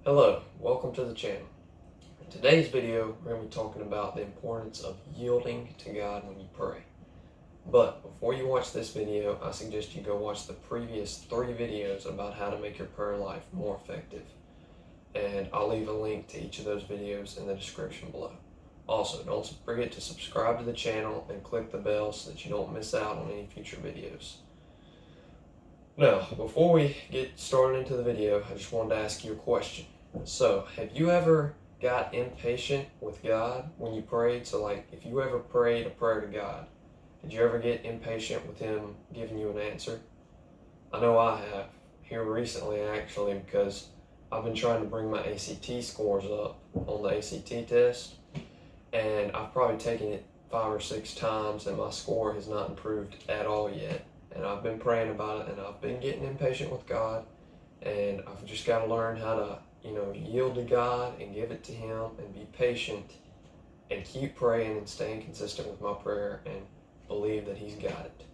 Hello, welcome to the channel. In today's video, we're going to be talking about the importance of yielding to God when you pray. But before you watch this video, I suggest you go watch the previous 3 videos about how to make your prayer life more effective. And I'll leave a link to each of those videos in the description below. Also, don't forget to subscribe to the channel and click the bell so that you don't miss out on any future videos. Now, before we get started into the video, I just wanted to ask you a question. So, have you ever got impatient with God when you prayed? So, like, if you ever prayed a prayer to God, did you ever get impatient with Him giving you an answer? I know I have, here recently actually, because I've been trying to bring my ACT scores up on the ACT test, and I've probably taken it 5 or 6 times, and my score has not improved at all yet. And I've been praying about it, and I've been getting impatient with God, and I've just got to learn how to, yield to God and give it to Him and be patient and keep praying and staying consistent with my prayer and believe that He's got it.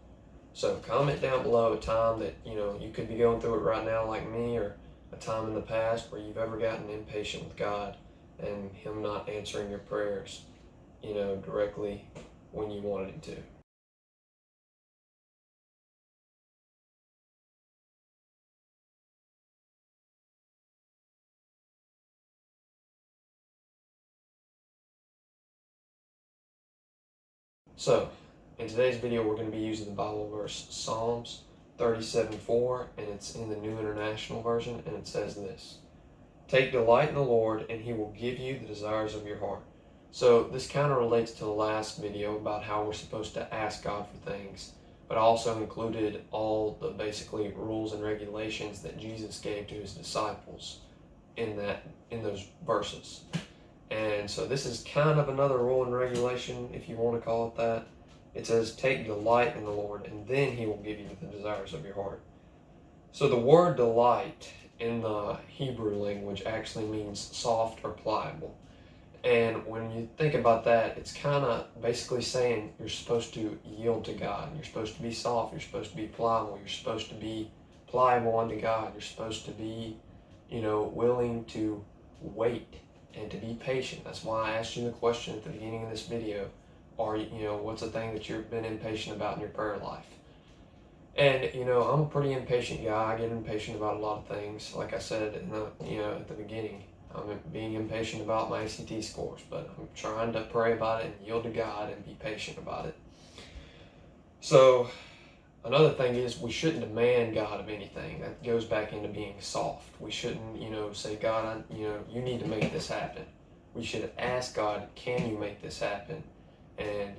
So comment down below a time that, you could be going through it right now like me, or a time in the past where you've ever gotten impatient with God and Him not answering your prayers, directly when you wanted Him to. So, in today's video, we're going to be using the Bible verse Psalms 37:4, and it's in the New International Version, and it says this: "Take delight in the Lord, and He will give you the desires of your heart." So, this kind of relates to the last video about how we're supposed to ask God for things, but also included all the basically rules and regulations that Jesus gave to His disciples in those verses. And so this is kind of another rule and regulation, if you want to call it that. It says, take delight in the Lord, and then He will give you the desires of your heart. So the word delight in the Hebrew language actually means soft or pliable. And when you think about that, it's kind of basically saying you're supposed to yield to God. You're supposed to be soft. You're supposed to be pliable. You're supposed to be pliable unto God. You're supposed to be, willing to wait and to be patient. That's why I asked you the question at the beginning of this video. What's the thing that you've been impatient about in your prayer life? And, I'm a pretty impatient guy. I get impatient about a lot of things. Like I said at the beginning, I'm being impatient about my ACT scores, but I'm trying to pray about it and yield to God and be patient about it. So, another thing is we shouldn't demand God of anything. That goes back into being soft. We shouldn't, say, God, you need to make this happen. We should ask God, can you make this happen? And,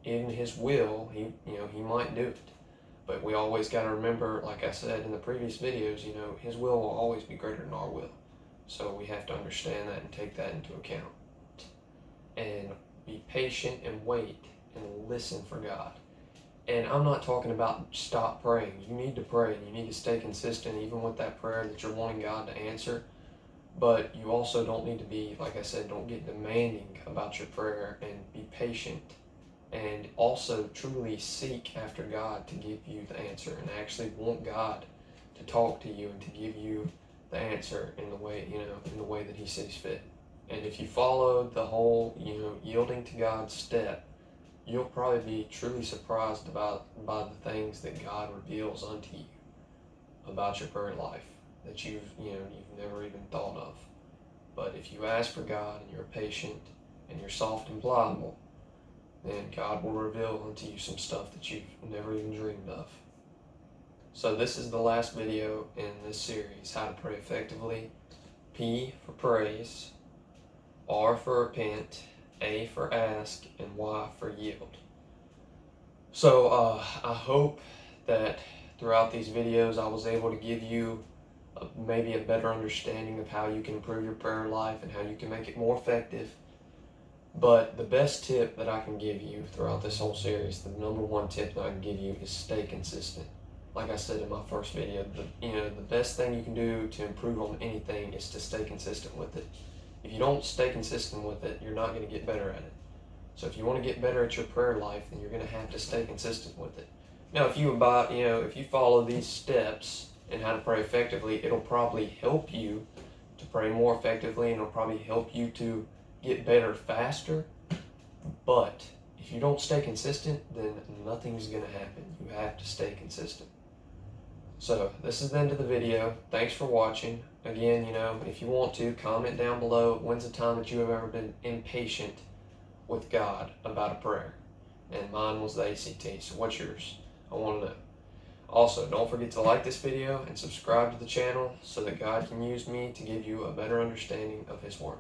in His will, He might do it. But we always got to remember, like I said in the previous videos, His will always be greater than our will. So we have to understand that and take that into account. And be patient and wait and listen for God. And I'm not talking about stop praying. You need to pray and you need to stay consistent even with that prayer that you're wanting God to answer. But you also don't need to be, like I said, don't get demanding about your prayer, and be patient. And also truly seek after God to give you the answer, and actually want God to talk to you and to give you the answer in the way, in the way that He sees fit. And if you follow the whole, yielding to God step, you'll probably be truly surprised by the things that God reveals unto you about your prayer life that you've never even thought of. But if you ask for God and you're patient and you're soft and pliable, then God will reveal unto you some stuff that you've never even dreamed of. So this is the last video in this series, How to Pray Effectively. P for praise, R for repent, A for ask, and Y for yield. So I hope that throughout these videos I was able to give you maybe a better understanding of how you can improve your prayer life and how you can make it more effective. But the best tip that I can give you throughout this whole series, the number one tip that I can give you, is stay consistent. Like I said in my first video, the best thing you can do to improve on anything is to stay consistent with it. If you don't stay consistent with it, you're not going to get better at it. So if you want to get better at your prayer life, then you're going to have to stay consistent with it. Now, if you follow these steps in how to pray effectively, it'll probably help you to pray more effectively, and it'll probably help you to get better faster. But if you don't stay consistent, then nothing's going to happen. You have to stay consistent. So this is the end of the video. Thanks for watching. Again, if you want to, comment down below, when's the time that you have ever been impatient with God about a prayer? And mine was the ACT. So what's yours? I want to know. Also, don't forget to like this video and subscribe to the channel so that God can use me to give you a better understanding of His Word.